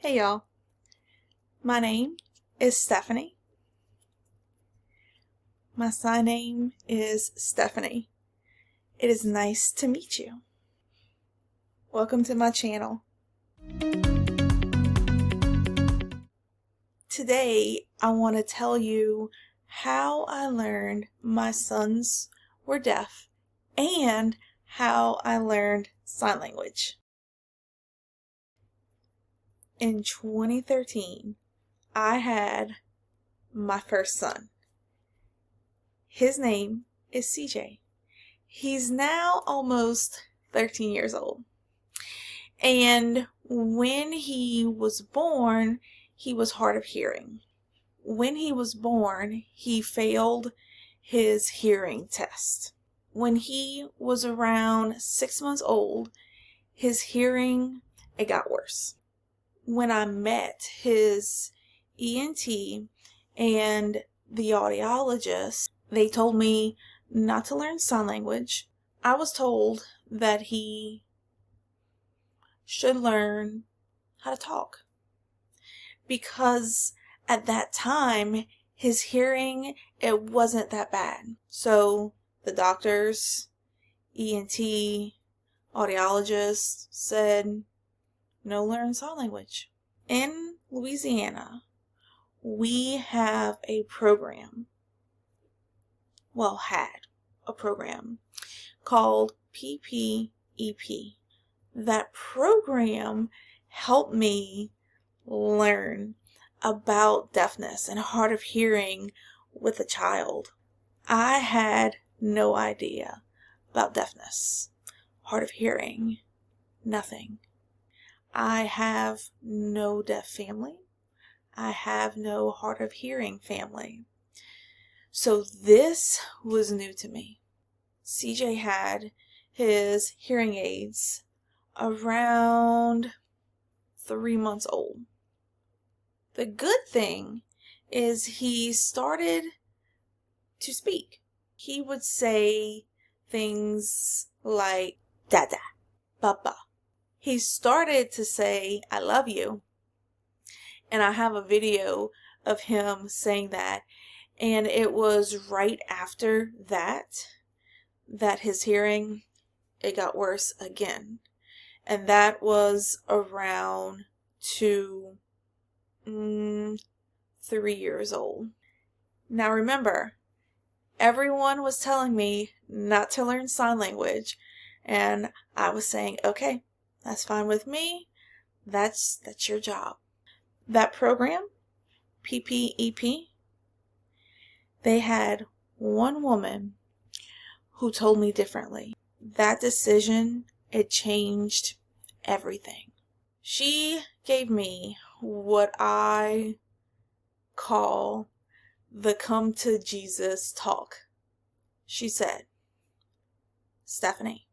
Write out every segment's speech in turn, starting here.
Hey y'all, my name is Stephanie. My sign name is Stephanie. It is nice to meet you. Welcome to my channel. Today I want to tell you how I learned my sons were deaf and how I learned sign language. In 2013, I had my first son. His name is CJ. He's now almost 13 years old. And when he was born, he was hard of hearing. When he was born, he failed his hearing test. When he was around 6 months old, his hearing, it got worse. When I met his ENT and the audiologist, they told me not to learn sign language. I was told that he should learn how to talk because at that time his hearing, it wasn't that bad. So the doctors, ENT, audiologist said, no, learn sign language. In Louisiana, we have a program, had a program called PPEP. That program helped me learn about deafness and hard of hearing with a child. I had no idea about deafness, hard of hearing, nothing. I have no deaf family. I have no hard of hearing family. So this was new to me. CJ had his hearing aids around 3 months old. The good thing is he started to speak. He would say things like dada, baba. He started to say I love you. And I have a video of him saying that. And it was right after that his hearing, it got worse again. And that was around 3 years old. Now remember, everyone was telling me not to learn sign language. And I was saying, okay, that's fine with me. That's your job. That program, PPEP, they had one woman who told me differently. That decision, it changed everything. She gave me what I call the come to Jesus talk. She said, Stephanie,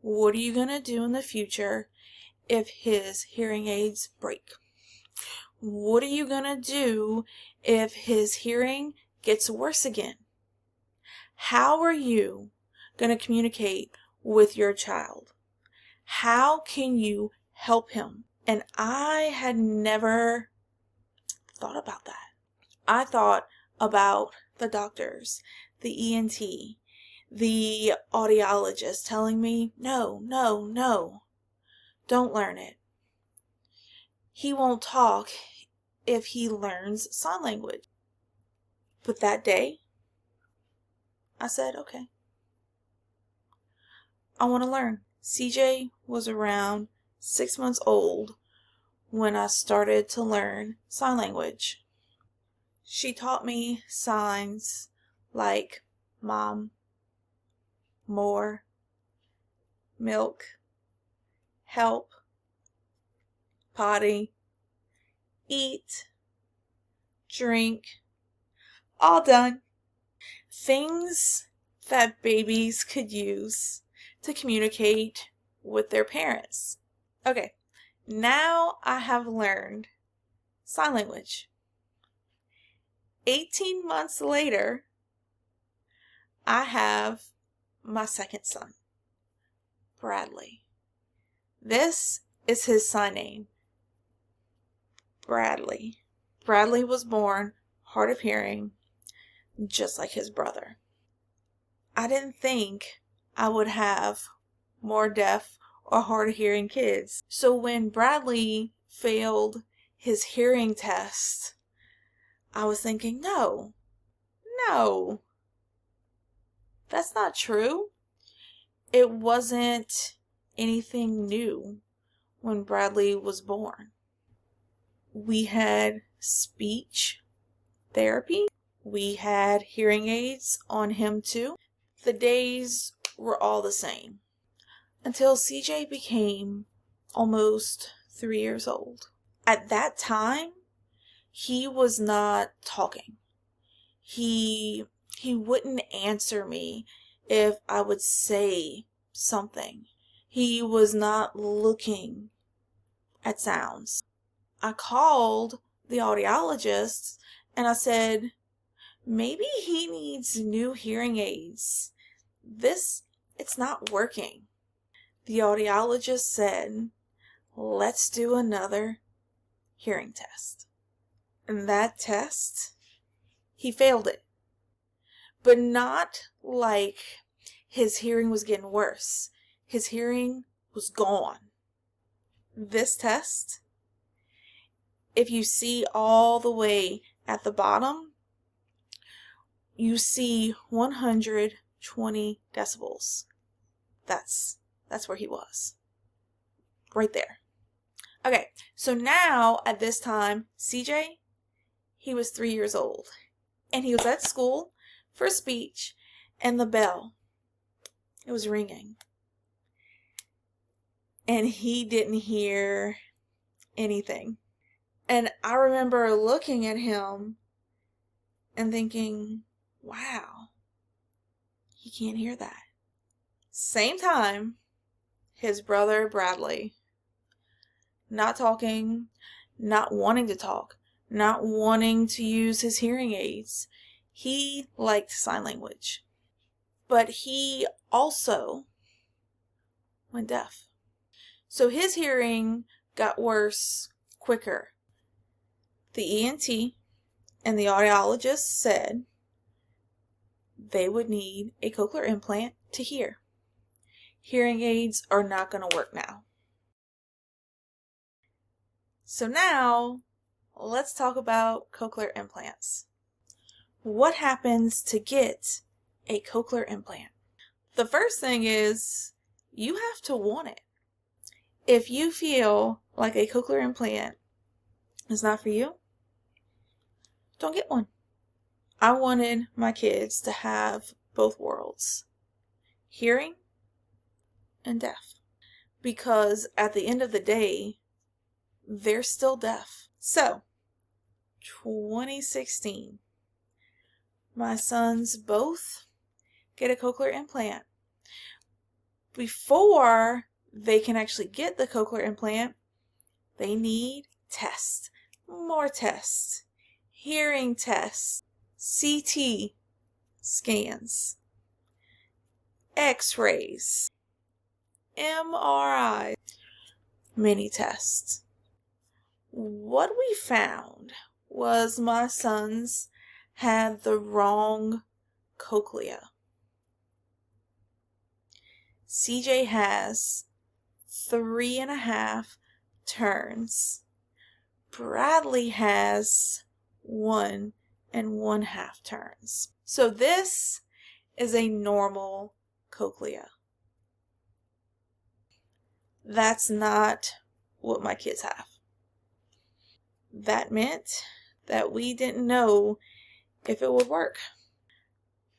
what are you going to do in the future if his hearing aids break? What are you going to do if his hearing gets worse again? How are you going to communicate with your child? How can you help him? And I had never thought about that. I thought about the doctors, the ENT, the audiologist telling me, no, don't learn it. He won't talk if he learns sign language. But that day, I said, okay, I want to learn. CJ was around 6 months old when I started to learn sign language. She taught me signs like mom, more, milk, help, potty, eat, drink, all done. Things that babies could use to communicate with their parents. Okay, now I have learned sign language. 18 months later, I have my second son, Bradley. This is his sign name. Bradley. Bradley was born hard of hearing, just like his brother. I didn't think I would have more deaf or hard of hearing kids. So when Bradley failed his hearing test, I was thinking, no, that's not true. It wasn't anything new when Bradley was born. We had speech therapy. We had hearing aids on him too. The days were all the same until CJ became almost 3 years old. At that time, he was not talking. He wouldn't answer me if I would say something. He was not looking at sounds. I called the audiologist and I said, maybe he needs new hearing aids. It's not working. The audiologist said, let's do another hearing test. And that test, he failed it. But not like his hearing was getting worse. His hearing was gone. This test, if you see all the way at the bottom, you see 120 decibels. That's where he was. Right there. Okay, so now at this time, CJ, he was 3 years old. And he was at school for speech, and the bell, it was ringing. And he didn't hear anything. And I remember looking at him and thinking, wow, he can't hear that. Same time, his brother Bradley, not talking, not wanting to talk, not wanting to use his hearing aids. He liked sign language. But he also went deaf. So his hearing got worse quicker. The ENT and the audiologist said they would need a cochlear implant to hear. Hearing aids are not going to work now. So now, let's talk about cochlear implants. What happens to get a cochlear implant? The first thing is you have to want it. If you feel like a cochlear implant is not for you, don't get one. I wanted my kids to have both worlds, hearing and deaf, because at the end of the day, they're still deaf. So, 2016, my sons both get a cochlear implant. Before they can actually get the cochlear implant, they need tests, more tests, hearing tests, CT scans, X-rays, MRI, many tests. What we found was my sons had the wrong cochlea. CJ has 3.5 turns. Bradley has 1.5 turns. So this is a normal cochlea. That's not what my kids have. That meant that we didn't know if it would work.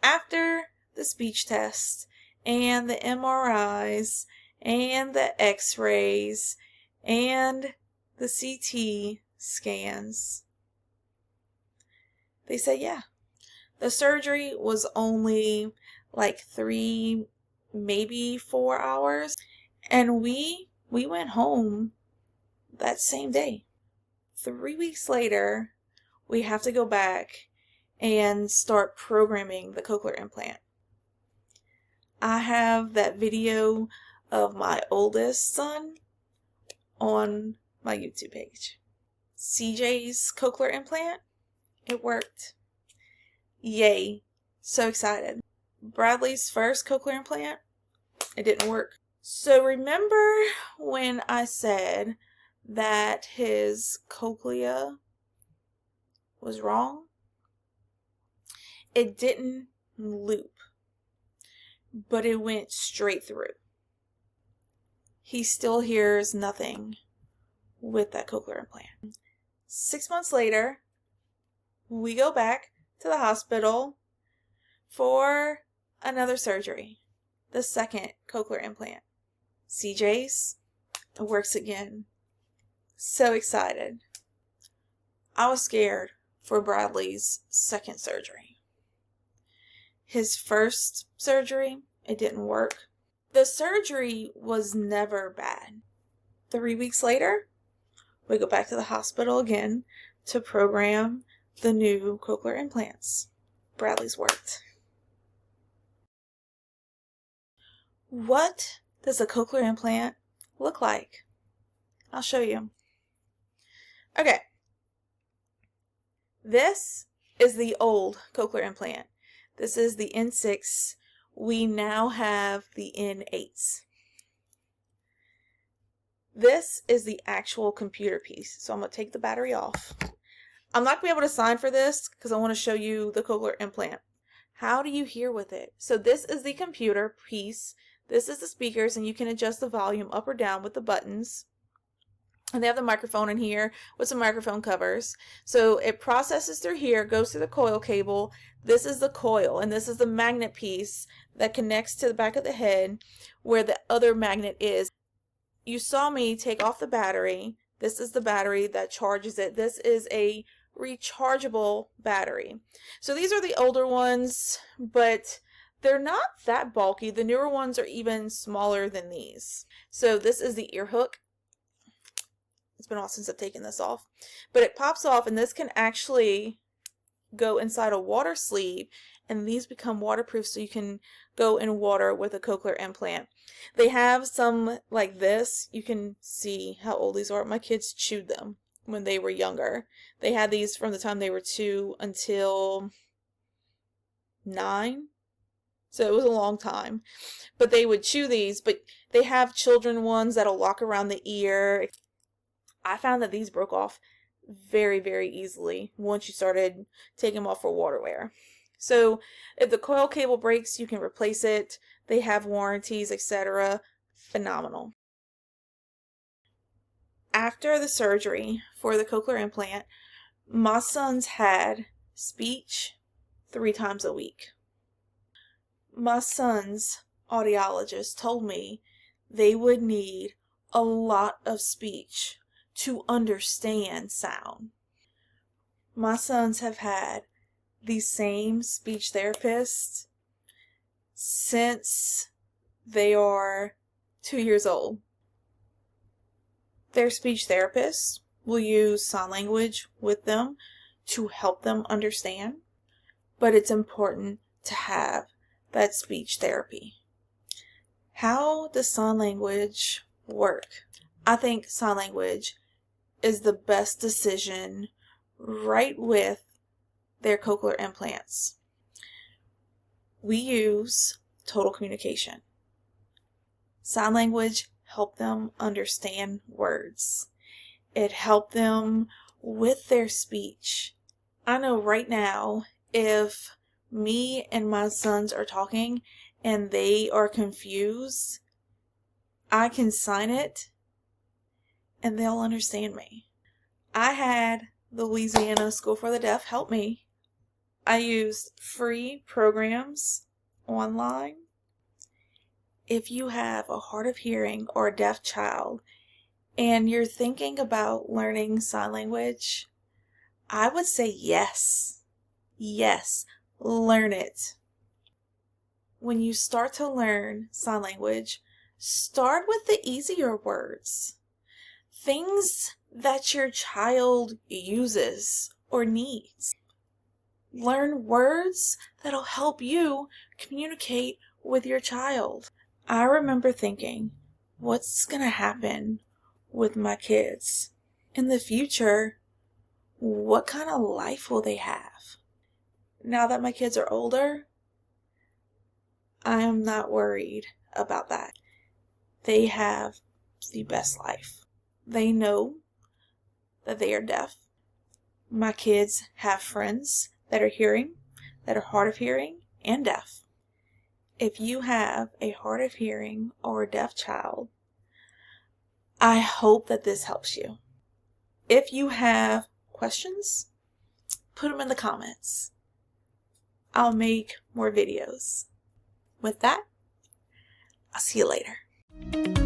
After the speech test and the MRIs and the X-rays and the CT scans, they said yeah. The surgery was only like 3, maybe 4 hours, and we went home that same day. 3 weeks later, we have to go back and start programming the cochlear implant. I have that video of my oldest son on my YouTube page. CJ's cochlear implant, it worked. Yay. So excited. Bradley's first cochlear implant, it didn't work. So remember when I said that his cochlea was wrong? It didn't loop, but it went straight through. He still hears nothing with that cochlear implant. 6 months later, we go back to the hospital for another surgery, the second cochlear implant. CJ's, it works again. So excited. I was scared for Bradley's second surgery. His first surgery, it didn't work. The surgery was never bad. 3 weeks later, we go back to the hospital again to program the new cochlear implants. Bradley's worked. What does a cochlear implant look like? I'll show you. Okay. This is the old cochlear implant. This is the N6. We now have the N8s. This is the actual computer piece. So I'm going to take the battery off. I'm not going to be able to sign for this because I want to show you the cochlear implant. How do you hear with it? So this is the computer piece. This is the speakers, and you can adjust the volume up or down with the buttons. And they have the microphone in here with some microphone covers. So it processes through here, goes through the coil cable. This is the coil, and this is the magnet piece that connects to the back of the head where the other magnet is. You saw me take off the battery. This is the battery that charges it. This is a rechargeable battery. So these are the older ones, but they're not that bulky. The newer ones are even smaller than these. So this is the ear hook. It's been a while since I've taken this off, but it pops off, and this can actually go inside a water sleeve, and these become waterproof, so you can go in water with a cochlear implant. They have some like this. You can see how old these are. My kids chewed them when they were younger. They had these from the time they were 2 until 9. So it was a long time. But they would chew these, but they have children ones that'll lock around the ear. I found that these broke off very, very easily once you started taking them off for water wear. So if the coil cable breaks, you can replace it. They have warranties, etc. Phenomenal. After the surgery for the cochlear implant, my sons had speech 3 times a week. My son's audiologist told me they would need a lot of speech to understand sound. My sons have had the same speech therapist since they are 2 years old. Their speech therapist will use sign language with them to help them understand, but it's important to have that speech therapy. How does sign language work? I think sign language is the best decision right with their cochlear implants. We use total communication. Sign language helped them understand words. It helped them with their speech. I know right now, if me and my sons are talking and they are confused, I can sign it and they'll understand me. I had the Louisiana School for the Deaf help me. I used free programs online. If you have a hard of hearing or a deaf child and you're thinking about learning sign language, I would say yes. Yes, learn it. When you start to learn sign language, start with the easier words. Things that your child uses or needs. Learn words that'll help you communicate with your child. I remember thinking, what's going to happen with my kids? In the future, what kind of life will they have? Now that my kids are older, I am not worried about that. They have the best life. They know that they are deaf. My kids have friends that are hearing, that are hard of hearing and deaf. If you have a hard of hearing or a deaf child, I hope that this helps you. If you have questions, put them in the comments. I'll make more videos. With that, I'll see you later.